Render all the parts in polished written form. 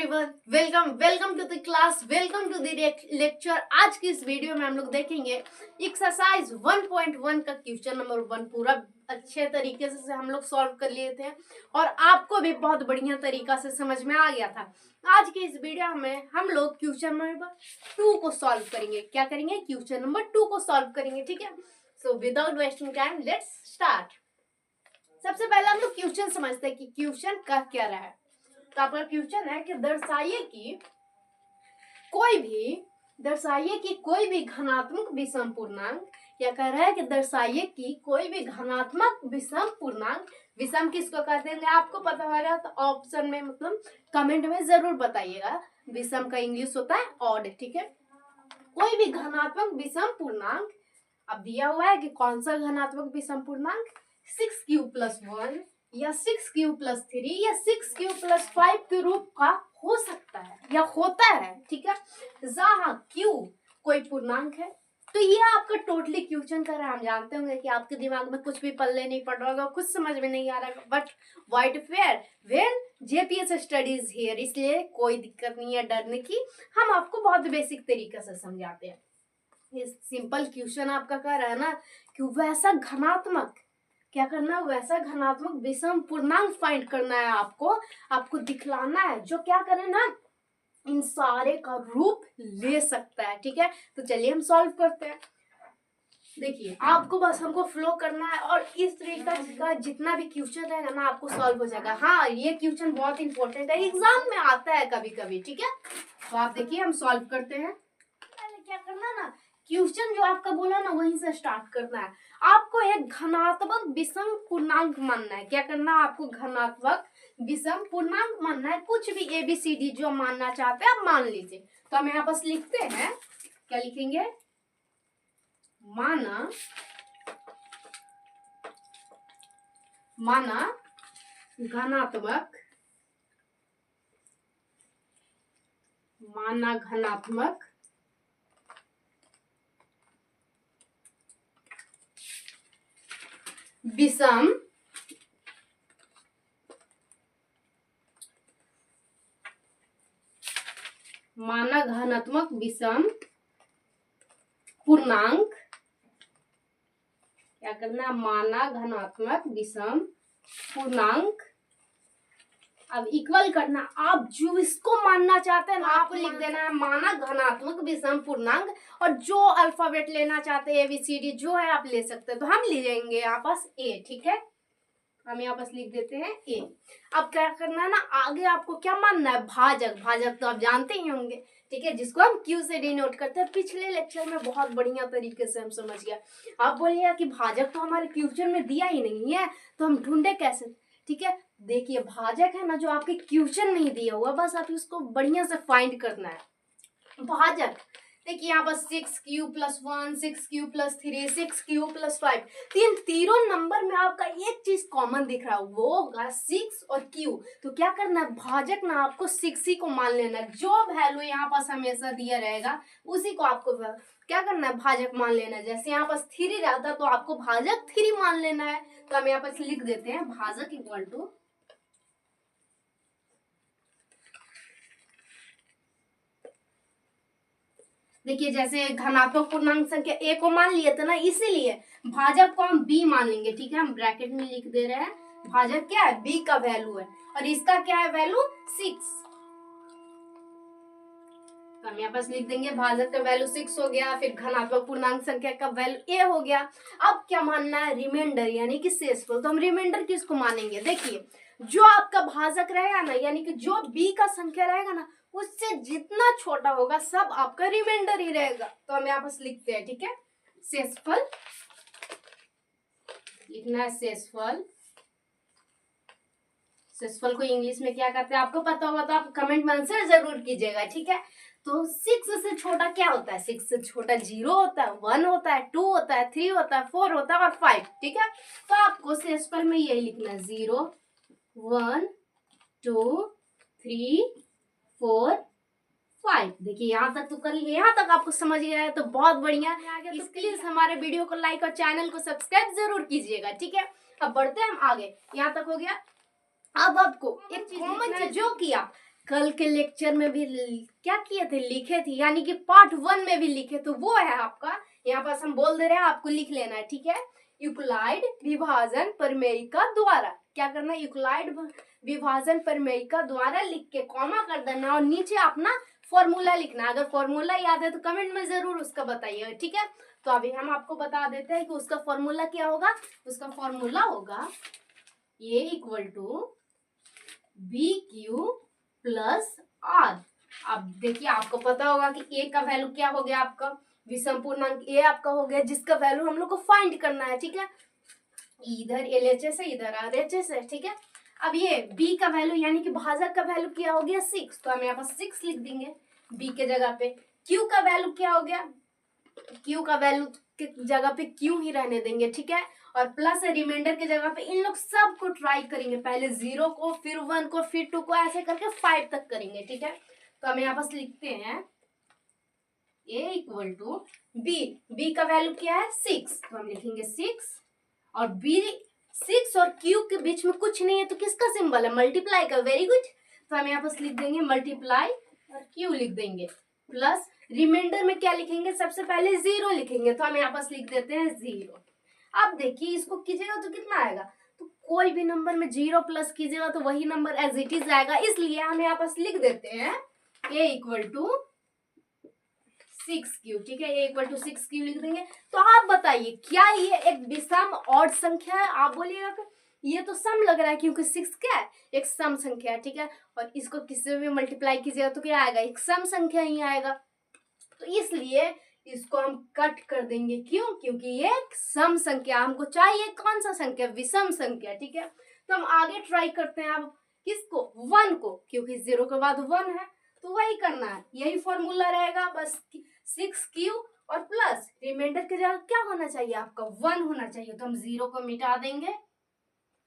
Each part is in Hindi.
Everyone, welcome to the class, welcome to the lecture. आज की इस वीडियो में हम लोग देखेंगे एक्सरसाइज 1.1 का क्वेश्चन नंबर 1 पूरा अच्छे तरीके से हम लोग सॉल्व कर लिए थे और आपको भी बहुत बढ़िया तरीका से समझ में आ गया था। आज की इस वीडियो में हम लोग क्वेश्चन नंबर 2 को सॉल्व करेंगे। क्या करेंगे? क्वेश्चन नंबर 2 को सॉल्व करेंगे। ठीक है, so without wasting time let's start. सबसे पहले हम लोग क्वेश्चन समझते हैं कि क्वेश्चन कह क्या रहा है। तो आपका क्वेश्चन है कि दर्शाइए कि कोई भी घनात्मक विषम पूर्णांक, क्या कह रहा है कि दर्शाइए कि कोई भी घनात्मक विषम पूर्णांक, विषम किसको कहते हैं आपको पता होगा तो ऑप्शन में मतलब कमेंट में जरूर बताइएगा। विषम का इंग्लिश होता है ऑड। ठीक है, कोई भी घनात्मक विषम पूर्णांक, अब दिया हुआ है कि कौन सा घनात्मक विषम पूर्णांक 6q+1 या 6q+3 या 6q+5 के रूप का हो सकता है या होता है। ठीक है, जहां q कोई पूर्णांक है। तो ये आपका टोटली क्वेश्चन कर रहा है। हम जानते होंगे कि आपके दिमाग में कुछ भी पल्ले नहीं पड़ रहा होगा, कुछ समझ में नहीं आ रहा है, but white fair when JPS studies here, इसलिए कोई दिक्कत नहीं है डरने की। हम आपको बहुत बेसिक तरीके से समझाते हैं। ये सिंपल क्वेश्चन आपका कह रहा है ना कि वैसा घनात्मक, क्या करना है, वैसा घनात्मक विषम पूर्णांक फाइंड करना है आपको दिखलाना है जो क्या करे ना इन सारे का रूप ले सकता है। ठीक है, तो चलिए हम सॉल्व करते हैं। देखिए, आपको बस हमको फ्लो करना है और इस तरीके का जितना भी क्वेश्चन रहेगा ना आपको सॉल्व हो जाएगा। हाँ, ये क्वेश्चन बहुत इंपॉर्टेंट है, एग्जाम में आता है कभी कभी। ठीक है, तो आप देखिए हम सॉल्व करते हैं। पहले क्या करना ना, क्वेश्चन जो आपका बोला ना वहीं से स्टार्ट करना है। आपको एक घनात्मक विषम पूर्णांक मानना है। क्या करना है आपको? घनात्मक विषम पूर्णांक मानना है। कुछ भी ABCD जो मानना चाहते हैं आप मान लीजिए। तो हम यहाँ पर लिखते हैं, क्या लिखेंगे? माना घनात्मक विषम घनात्मक विषम पूर्णांक, क्या करना? माना घनात्मक विषम पूर्णांक। अब इक्वल करना, आप जो इसको मानना चाहते हैं ना आपको लिख देना है माना घनात्मक विषम पूर्णांक, और जो अल्फाबेट लेना चाहते हैं ABCD जो है आप ले सकते हैं। तो हम ले लेंगे यहाँ पास A। ठीक है, हम यहाँ पास लिख देते हैं A। अब क्या करना है ना, आगे आपको क्या मानना है? भाजक तो आप जानते ही होंगे। ठीक है, जिसको हम Q से डिनोट करते हैं। पिछले लेक्चर में बहुत बढ़िया तरीके से हम समझ गया। आप बोलिएगा कि भाजक तो हमारे क्वेश्चन में दिया ही नहीं है, तो हम ढूंढे कैसे? ठीक है, देखिए भाजक है ना जो आपके क्वेश्चन में ही दिया हुआ, बस आप इसको बढ़िया से फाइंड करना है। भाजक देखिए यहाँ पर 6q+1, 6q+3, 6q+5, तीनों नंबर में आपका एक चीज कॉमन दिख रहा है, वो होगा 6 और q। तो क्या करना है? भाजक ना आपको 6 ही को मान लेना है। जो वैल्यू यहाँ पास हमेशा दिया रहेगा उसी को आपको क्या करना है? भाजक मान लेना है। जैसे यहाँ पास 3 रहता तो आपको भाजक 3 मान लेना है। तो हम यहाँ पास लिख देते हैं भाजक इक्वल टू, देखिए जैसे धनात्मक पूर्णांक संख्या A को मान लिए थे ना, इसीलिए भाजक को हम B मान लेंगे। ठीक है, हम ब्रैकेट में लिख दे रहे हैं भाजक क्या है? B का वैल्यू है और इसका क्या है वैल्यू? 6। तो हम यहाँ पास लिख देंगे भाजक का वैल्यू 6 हो गया, फिर धनात्मक पूर्णांक संख्या का वैल्यू A हो गया। अब क्या मानना है? रिमाइंडर यानी कि शेषफल। तो हम रिमाइंडर किसको मानेंगे? देखिए जो आपका भाजक रहेगा ना, यानी कि जो B का संख्या रहेगा ना उससे जितना छोटा होगा सब आपका रिमाइंडर ही रहेगा। तो हम यहाँ पास लिखते हैं। ठीक है, शेषफल लिखना है। शेषफल को इंग्लिश में क्या कहते हैं आपको पता होगा तो आप कमेंट में आंसर जरूर कीजिएगा। ठीक है, तो 6 से छोटा क्या होता है? 6 से छोटा 0 होता है, 1 होता है, 2 होता है, 3 होता है, 4 होता है और 5। ठीक है, तो आपको शेषफल में यही लिखना है 0, 1, 2, 3, 4, 5। देखिए यहाँ तक तो कर लिए, यहाँ तक आपको समझ गया है तो बहुत बढ़िया। तो प्लीज हमारे वीडियो को लाइक और चैनल को सब्सक्राइब जरूर कीजिएगा। ठीक है, अब बढ़ते हैं हम आगे। यहाँ तक हो गया। अब आपको एक कॉमन चीज जो कि आप कल के लेक्चर में भी क्या किए थे, लिखे थे, यानी कि पार्ट 1 में भी लिखे, तो वो है आपका, यहाँ पास हम बोल दे रहे हैं, आपको लिख लेना है, ठीक है। यूक्लाइड विभाजन प्रमेयिका द्वारा, क्या करना है, यूक्लाइड विभाजन प्रमेयिका द्वारा लिख के कॉमा कर देना और नीचे अपना फॉर्मूला लिखना। अगर फॉर्मूला याद है तो कमेंट में जरूर उसका बताइएगा, ठीक है। तो अभी हम आपको बता देते हैं कि उसका फॉर्मूला क्या होगा। उसका फॉर्मूला होगा A equal to B Q plus R. अब देखिए, आपको पता होगा कि ए का वैल्यू क्या हो गया, आपका विषम पूर्णांक ए आपका हो गया, जिसका वैल्यू हम लोग को फाइंड करना है, ठीक है। इधर LHS है, इधर RHS है, ठीक है। अब ये b का वैल्यू यानी कि भाजक का वैल्यू क्या हो गया 6, तो हम यहाँ पर 6 लिख देंगे b के जगह पे। q का वैल्यू क्या हो गया, q का वैल्यू के जगह पे q ही रहने देंगे, ठीक है। और प्लस रिमाइंडर के जगह पे इन लोग सबको ट्राई करेंगे, पहले 0 को, फिर 1 को, फिर 2 को, ऐसे करके 5 तक करेंगे, ठीक है। तो हम यहाँ पर लिखते हैं a इक्वल टू b का वैल्यू क्या है 6, तो हम लिखेंगे 6, और b 6 और q के बीच में कुछ नहीं है, तो किसका सिंबल है, मल्टीप्लाई का, वेरी गुड। तो हम यहाँ पर लिख देंगे मल्टीप्लाई और q लिख देंगे, प्लस रिमाइंडर में क्या लिखेंगे, सबसे पहले 0 लिखेंगे, तो हम यहाँ पर लिख देते हैं 0। अब देखिए, इसको कीजिएगा तो कितना आएगा, तो कोई भी नंबर में 0 प्लस कीजिएगा तो वही नंबर एज इट इज आएगा, इसलिए हम यहाँ पर लिख देते हैं a इक्वल टू 6q, ठीक है। a इक्वल टू 6q लिख देंगे। तो आप बताइए, क्या ये एक विषम ऑड संख्या है, आप बोलिएगा कि ये तो सम लग रहा है, क्योंकि 6 क्या है, एक सम संख्या है, ठीक है। और इसको किसी से भी मल्टीप्लाई कीजिएगा तो क्या आएगा, एक सम संख्या ही आएगा, तो इसलिए इसको हम कट कर देंगे, क्यों, क्योंकि ये एक सम संख्या, हमको चाहिए कौन सा संख्या, विषम संख्या, ठीक है। तो हम आगे ट्राई करते हैं अब किसको, 1 को, क्योंकि 0 के बाद 1 है, तो वही करना है, यही फॉर्मूला रहेगा, बस 6q और प्लस रिमाइंडर के जगह क्या होना चाहिए, आपका 1 होना चाहिए, तो हम 0 को मिटा देंगे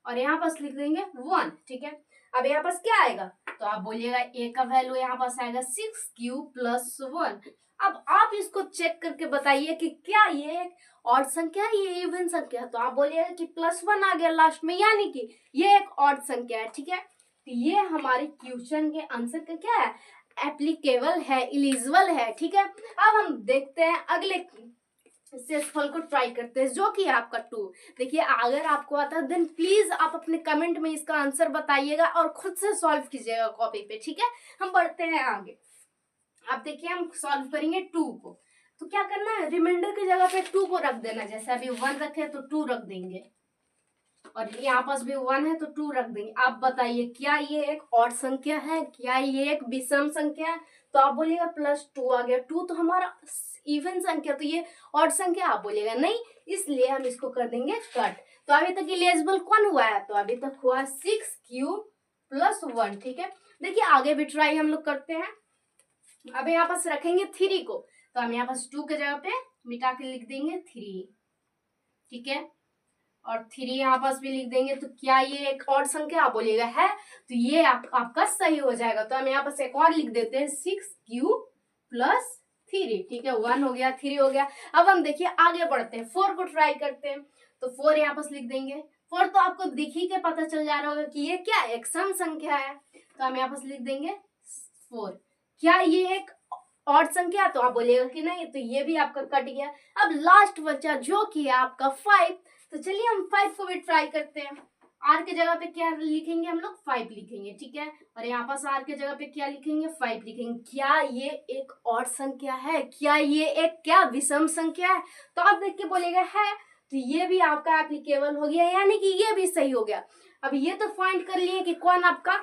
और यहाँ पास लिख देंगे 1, ठीक है। अब यहाँ पास क्या आएगा, तो आप बोलिएगा a का वैल्यू यहाँ पास आएगा 6q प्लस 1। अब आप इसको चेक करके बताइए कि क्या ये एक ऑड संख्या है, ये इवन संख्या है, तो आप बोलिएगा कि +1 आ गया लास्ट में, यानी कि ये एक ऑड संख्या है, ठीक है। तो ये हमारे क्वेश्चन के आंसर का क्या है, एप्लीकेबल है, इलिजिबल है, ठीक है। अब हम देखते हैं अगले शेषफल को ट्राई करते हैं, जो कि है आपका 2। देखिए, अगर आपको आता है देन प्लीज आप अपने कमेंट में इसका आंसर बताइएगा और खुद से सॉल्व कीजिएगा कॉपी पे, ठीक है। हम बढ़ते हैं आगे। अब देखिए, हम सॉल्व करेंगे 2 को, तो क्या करना है, रिमाइंडर की जगह पे 2 को रख देना, जैसे अभी 1 रखे तो 2 रख देंगे, और यहाँ पास भी 1 है तो 2 रख देंगे। आप बताइए, क्या ये एक ऑड संख्या है, क्या ये एक विषम संख्या है, तो आप बोलिएगा +2 आ गया, 2 तो हमारा इवन संख्या, तो ये ऑड संख्या, आप बोलिएगा नहीं, इसलिए हम इसको कर देंगे कट। तो अभी तक इलिजिबल कौन हुआ है, तो अभी तक हुआ 6q प्लस 1, ठीक है। देखिए, आगे भी ट्राई हम लोग करते हैं। अब यहाँ पास रखेंगे 3 को, तो हम यहाँ पास 2 के जगह पे मिटा के लिख देंगे 3, ठीक है, और 3 यहाँ पास भी लिख देंगे। तो क्या ये एक ऑड संख्या, आप बोलिएगा है, तो ये आपका सही हो जाएगा। तो हम यहाँ पास एक और लिख देते हैं 6q प्लस 3, ठीक है, 1 हो गया, 3 हो गया। अब हम देखिए आगे बढ़ते हैं, 4 को ट्राई करते हैं, तो 4 यहाँ पास लिख देंगे। 4 तो आपको दिख ही के पता चल जा रहा होगा कि ये क्या है, एक सम संख्या है, तो हम यहाँ पास लिख देंगे 4। क्या ये एक ऑड संख्या, तो आप बोलिएगा कि नहीं, तो ये भी आपका कट गया। अब लास्ट बचा जो कि है आपका 5, तो चलिए हम 5 को भी ट्राई करते हैं। r के जगह पे क्या लिखेंगे, हम लोग 5 लिखेंगे, ठीक है, और यहाँ पास r के जगह पे क्या लिखेंगे, 5 लिखेंगे। क्या ये एक ऑड संख्या है, क्या ये एक क्या विषम संख्या है, तो आप देख के बोलेगा है, तो ये भी आपका एप्लीकेबल हो गया, यानी कि ये भी सही हो गया। अब ये तो फाइंड कर लिए कि कौन आपका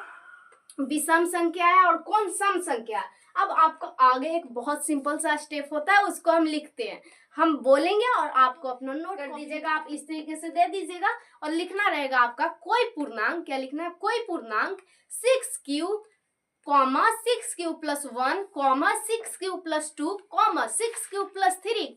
विषम संख्या है और कौन सम संख्या है। अब आपको आगे एक बहुत सिंपल सा स्टेप होता है, उसको हम लिखते हैं, हम बोलेंगे और आपको अपना नोट कर दीजिएगा, आप इस तरीके से दे दीजिएगा और लिखना रहेगा आपका कोई पूर्णांक, क्या लिखना है, कोई पूर्णांक 6q, 6q plus 1, 6q plus 2, 6q plus 3,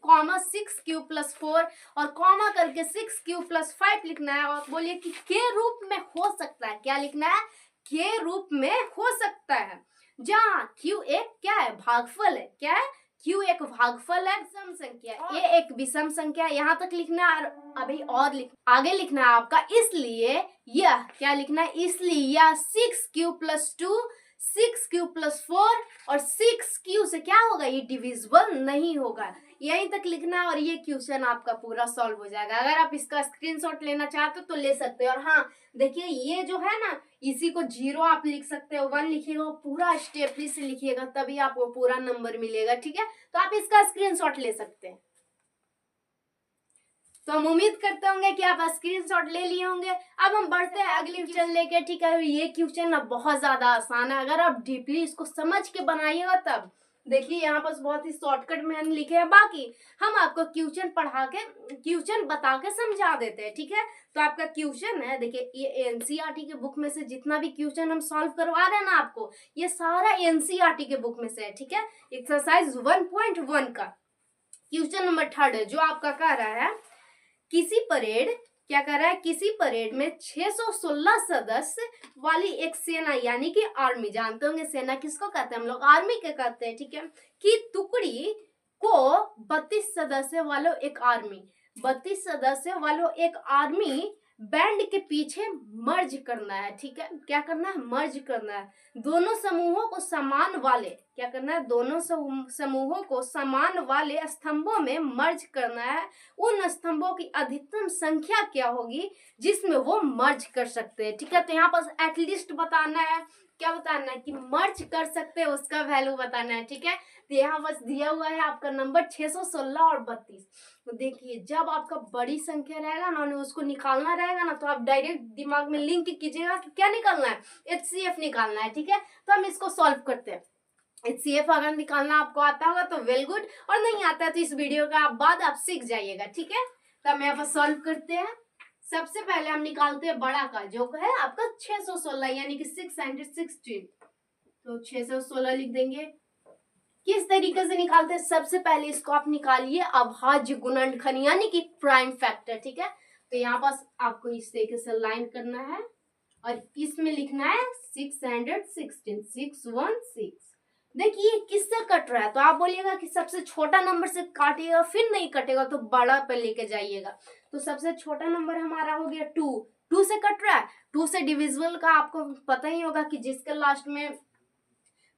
6q plus 4, और कॉमा करके 6q प्लस 5 लिखना है। और बोलिए कि के रूप में हो सकता है, क्या लिखना है, के रूप में हो सकता है, जहाँ q एक क्या है, भागफल है, क्या है, q एक भागफल है, विषम संख्या, a एक विषम संख्या। यहाँ तक लिखना है, अभी और आगे लिखना है आपका, इसलिए यह क्या लिखना है, इसलिए यह 6q प्लस 2 6 क्यूब प्लस 4 और 6 क्यू से क्या होगा, ये डिविजिबल नहीं होगा। यहीं तक लिखना है और ये क्वेश्चन आपका पूरा सॉल्व हो जाएगा। अगर आप इसका स्क्रीनशॉट लेना चाहते हो तो ले सकते हो। और हाँ देखिए ये जो है ना, इसी को 0 आप लिख सकते हो, 1 लिखिएगा, पूरा स्टेपली से लिखिएगा, तभी आपको पूरा नंबर मिलेगा। ठीक है, तो आप इसका स्क्रीनशॉट ले सकते हैं। तो हम उम्मीद करते होंगे कि आप स्क्रीनशॉट ले लिए होंगे। अब हम बढ़ते हैं अगले क्वेश्चन लेके। ठीक है, ये क्वेश्चन ना बहुत ज्यादा आसान है, अगर आप डीपली इसको समझ के बनाइएगा तब। देखिए यहाँ पर बहुत ही शॉर्टकट में हम लिखे हैं, बाकी हम आपको क्वेश्चन पढ़ा के, क्वेश्चन बता के समझा देते हैं। ठीक है, तो आपका क्वेश्चन है, देखिए ये एनसीईआरटी के बुक में से जितना भी क्वेश्चन हम सॉल्व करवा रहे हैं ना आपको, ये सारा एनसीईआरटी के बुक में से है। ठीक है, एक्सरसाइज 1.1 का क्वेश्चन नंबर 3 है, जो आपका कह रहा है किसी परेड, क्या कर रहा है, किसी परेड में 616 सदस्य वाली एक सेना, यानी कि आर्मी, जानते होंगे सेना किसको कहते हैं हम लोग, आर्मी के कहते हैं। ठीक है, कि टुकड़ी को 32 सदस्य वालों एक आर्मी, 32 सदस्य वालों एक आर्मी बैंड के पीछे मर्ज करना है। ठीक है, क्या करना है, मर्ज करना है। दोनों समूहों को समान वाले, क्या करना है, दोनों समूहों को समान वाले स्तंभों में मर्ज करना है। उन स्तंभों की अधिकतम संख्या क्या होगी जिसमें वो मर्ज कर सकते हैं। ठीक है, तो यहाँ पर एटलीस्ट बताना है, क्या बताना है, कि मर्ज कर सकते हैं उसका वैल्यू बताना है। ठीक है, तो यहाँ बस दिया हुआ है आपका नंबर 616 और 32। तो देखिए जब आपका बड़ी संख्या रहेगा ना, उसको निकालना रहेगा ना, तो आप डायरेक्ट दिमाग में लिंक कीजिएगा कि क्या निकालना है, HCF निकालना है। ठीक है, तो हम इसको सॉल्व करते हैं। HCF अगर निकालना आपको आता होगा तो वेल गुड, और नहीं आता है तो इस वीडियो का बाद आप सीख जाइएगा। ठीक है, तो हम यहाँ पर सॉल्व करते हैं। सबसे पहले हम निकालते हैं बड़ा का, जो है आपका 616 यानी कि 616। तो 616 लिख देंगे। किस तरीके से निकालते हैं, सबसे पहले इसको आप निकालिए अभाज्य गुणनखंड यानी कि प्राइम फैक्टर। ठीक है, तो यहाँ पास आपको इस तरीके से लाइन करना है और इसमें लिखना है 616, 616। देखिए किससे कट रहा है, तो आप बोलिएगा कि सबसे छोटा नंबर से काटिएगा, फिर नहीं कटेगा तो बड़ा पे लेके जाइएगा। तो सबसे छोटा नंबर हमारा हो गया 2 से कट रहा है। 2 से डिविजिबल का आपको पता ही होगा कि जिसके लास्ट में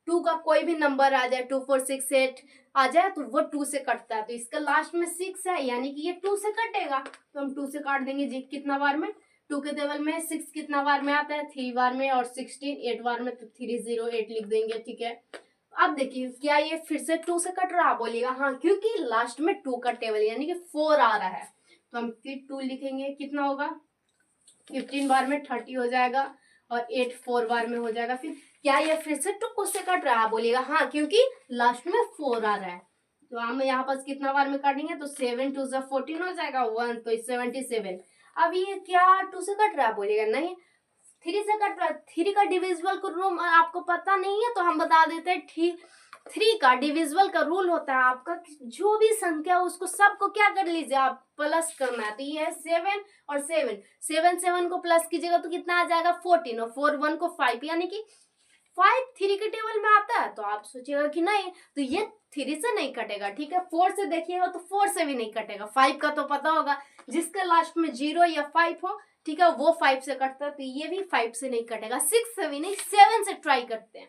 2 का कोई भी नंबर आ जाए, 2 4 6 8 आ जाए तो वो 2 से कटता है। तो इसका लास्ट में 6 है यानी कि ये 2 से कटेगा, तो हम 2 से काट देंगे। जी कितना बार में, 2 के टेबल में 6 कितना बार में आता है, 3 बार में, और 16 8 बार में, तो 308 लिख देंगे। ठीक है, अब देखिए क्या ये फिर से 2 से कट रहा, बोलिएगा हाँ, क्योंकि लास्ट में 2 का टेबल यानी कि 4 आ रहा है, तो हम फिर 2 लिखेंगे। कितना होगा, 15 बार में 30 हो जाएगा और 8 4 बार में हो जाएगा। फिर क्या ये फिर से 2 से कट रहा है, बोलिएगा हाँ, क्योंकि लास्ट में 4 आ रहा है। तो हम यहाँ पास कितना बार में काटेंगे, तो 7 2 14 हो जाएगा, 1 तो 77। अब ये क्या 2 से कट रहा है, बोलिएगा नहीं, 3 से कट रहा है। 3 का डिविजिबल का रूल आपको पता नहीं है तो हम बता देते हैं। ठीक, 3 का डिविजिबल का रूल होता है आपका, जो भी संख्या उसको सबको क्या कर लीजिए आप, प्लस करना है। तो ये है 7 और 7 को प्लस कीजिएगा तो कितना आ जाएगा, 14, और 4 1 को 5 यानी कि 5 3 के टेबल में आता है। तो आप सोचिएगा कि नहीं, तो ये 3 से नहीं कटेगा। ठीक है, 4 से देखिएगा तो 4 से भी नहीं कटेगा। 5 का तो पता होगा, जिसके लास्ट में 0 या 5 हो, ठीक है, वो 5 से कटता है, तो ये भी 5 से नहीं कटेगा। 6 से भी नहीं, 7 से ट्राई करते हैं।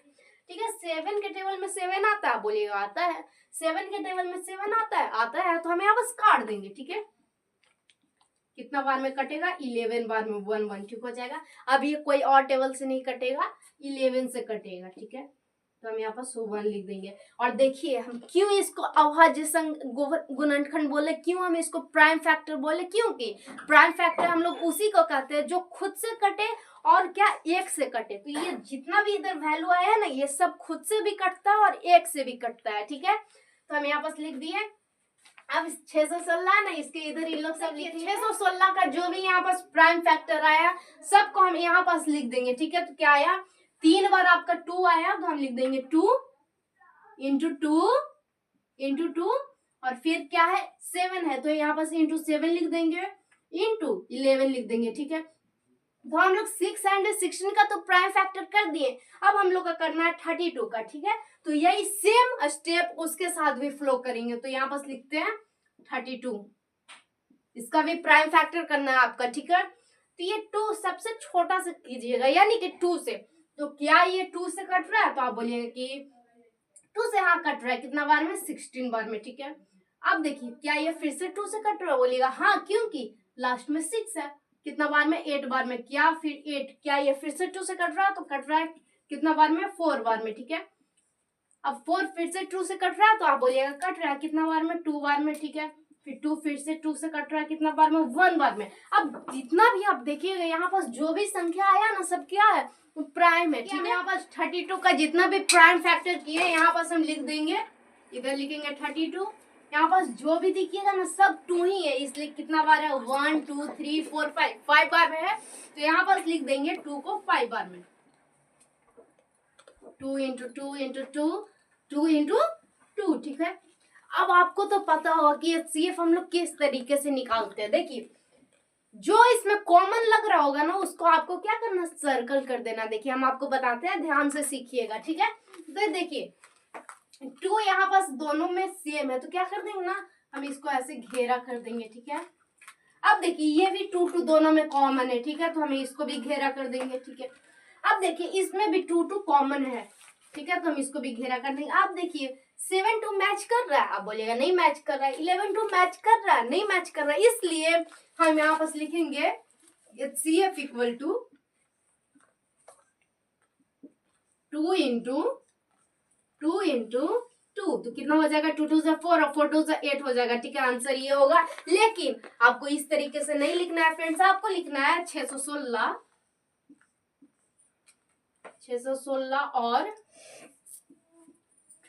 ठीक है, 7 के टेबल में 7 आता है, बोलिएगा आता है। 7 के टेबल में 7 आता है, तो हम यहाँ बस काट देंगे। ठीक है, कितना बार में कटेगा, 11 बार में, 1 1 ठीक हो जाएगा। अब ये कोई और टेबल से नहीं कटेगा, 11 से कटेगा। ठीक है, तो हम यहाँ पर 1 लिख देंगे। और देखिए हम क्यों इसको अभाज्य गुणनखंड बोले, क्यों हम इसको प्राइम फैक्टर बोले, क्योंकि प्राइम फैक्टर हम लोग उसी को कहते हैं जो खुद से कटे और क्या, एक से कटे। तो ये जितना भी इधर वैल्यू आया है ना, ये सब खुद से भी कटता है और एक से भी कटता है। ठीक है, तो हम यहाँ पर लिख दिए। अब 616 है ना, इसके इधर इन लोग सब लिखे, 616 का जो भी यहाँ पास प्राइम फैक्टर आया सबको हम यहाँ पास लिख देंगे। ठीक है, तो क्या आया, 3 बार आपका 2 आया, तो हम लिख देंगे 2 इंटू 2 और फिर क्या है 7 है, तो यहाँ पास इंटू 7 लिख देंगे, इंटू 11 लिख देंगे। ठीक है, तो हम लोग 6 and 16 का तो प्राइम फैक्टर कर दिए। अब हम लोग का करना है 32 का। ठीक है, तो यही सेम स्टेप उसके साथ भी फ्लो करेंगे। तो यहाँ पास लिखते हैं 32, इसका भी प्राइम फैक्टर करना है आपका। ठीक है, तो ये 2 सबसे छोटा से कीजिएगा यानी कि 2 से, तो क्या ये 2 से कट रहा है? तो आप बोलिएगा कि 2 से हाँ कट रहा है। कितना बार में? 16 बार में। ठीक है, अब देखिए क्या ये फिर से 2 से कट रहा है? बोलिएगा हाँ, क्योंकि लास्ट में 6 है। कितना बार में? 8 बार में। क्या फिर 8, क्या ये फिर से 2 से कट रहा है? तो कट रहा है कितना बार में? 4 बार में। ठीक है, अब 4 फिर से 2 से कट रहा है, तो आप बोलिएगा कट रहा है कितना बार में? 2 बार में। ठीक है, फिर 2 फिर से 2 से कट रहा है कितना बार में? 1 बार में। अब जितना भी आप देखिएगा यहाँ पास जो भी संख्या आया ना, सब क्या है? प्राइम है। ठीक है, यहाँ पास 32 का जितना भी प्राइम फैक्टर किए यहाँ पास हम लिख देंगे, इधर लिखेंगे 32। यहाँ पास जो भी दिखिएगा ना सब 2 ही है, इसलिए कितना बार है? 1 2 3 4 5 बार में है, तो यहाँ पास लिख देंगे 2 को 5 बार में। 2 इंटू 2 इंटू 2 2 इंटू 2। ठीक है, अब आपको तो पता होगा कि HCF हम लोग किस तरीके से निकालते हैं। देखिए जो इसमें कॉमन लग रहा होगा ना उसको आपको क्या करना? सर्कल कर देना। देखिए हम आपको बताते हैं, ध्यान से सीखिएगा। ठीक है, तो देखिए 2 यहाँ पास दोनों में सेम है, तो क्या कर देंगे ना, हम इसको ऐसे घेरा कर देंगे। ठीक है, अब देखिए ये भी 2 2 दोनों में कॉमन है। ठीक है, तो हमें इसको भी घेरा कर देंगे। ठीक है, अब देखिए इसमें भी 2 2 कॉमन है। ठीक है, तो हम इसको भी घेरा कर देंगे। अब देखिए 7 2 मैच कर रहा है, आप बोलिएगा नहीं मैच कर रहा है। 11 2 मैच कर रहा है, नहीं मैच कर रहा है, इसलिए हम यहाँ पास लिखेंगे HCF equal to 2 into 2 into 2। तो कितना हो जाएगा? 2 2 से 4 और 4 2 से 8 हो जाएगा। ठीक है, आंसर ये होगा। लेकिन आपको इस तरीके से नहीं लिखना है फ्रेंड्स, आपको लिखना है 616 और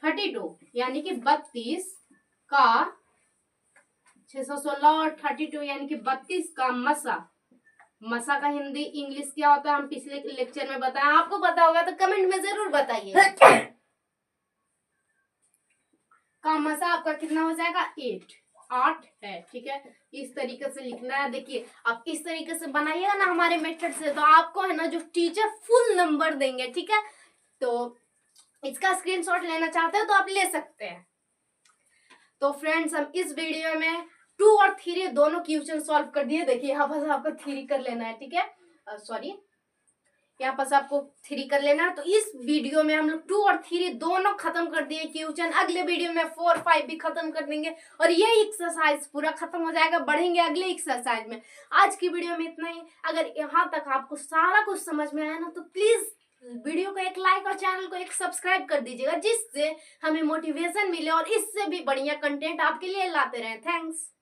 32, यानी कि 32 का 616 और 32 यानी कि 32 का मसा का हिंदी इंग्लिश क्या होता है हम पिछले लेक्चर में बताएं। आपको पता होगा तो कमेंट में जरूर बताइए। का मसा आपका कितना हो जाएगा? 8 है। ठीक है, इस तरीके से लिखना है। देखिए आप इस तरीके से बनाइएगा ना हमारे मेथड से, तो आपको है ना जो टीचर फुल नंबर देंगे। ठीक है, तो इसका स्क्रीनशॉट लेना चाहते हो तो आप ले सकते हैं। तो फ्रेंड्स हम इस वीडियो में 2 और 3 दोनों क्वेश्चन सॉल्व कर दिए। देखिए यहाँ पर आपको 3 कर लेना है। ठीक है, सॉरी यहाँ पर आपको 3 कर लेना है। तो इस वीडियो में हम लोग 2 और 3 दोनों खत्म कर दिए क्वेश्चन। अगले वीडियो में 4 5 भी खत्म कर देंगे और ये एक्सरसाइज पूरा खत्म हो जाएगा। बढ़ेंगे अगले एक्सरसाइज में। आज की वीडियो में इतना ही। अगर यहाँ तक आपको सारा कुछ समझ में आया ना तो प्लीज वीडियो को एक लाइक और चैनल को एक सब्सक्राइब कर दीजिएगा, जिससे हमें मोटिवेशन मिले और इससे भी बढ़िया कंटेंट आपके लिए लाते रहे। थैंक्स।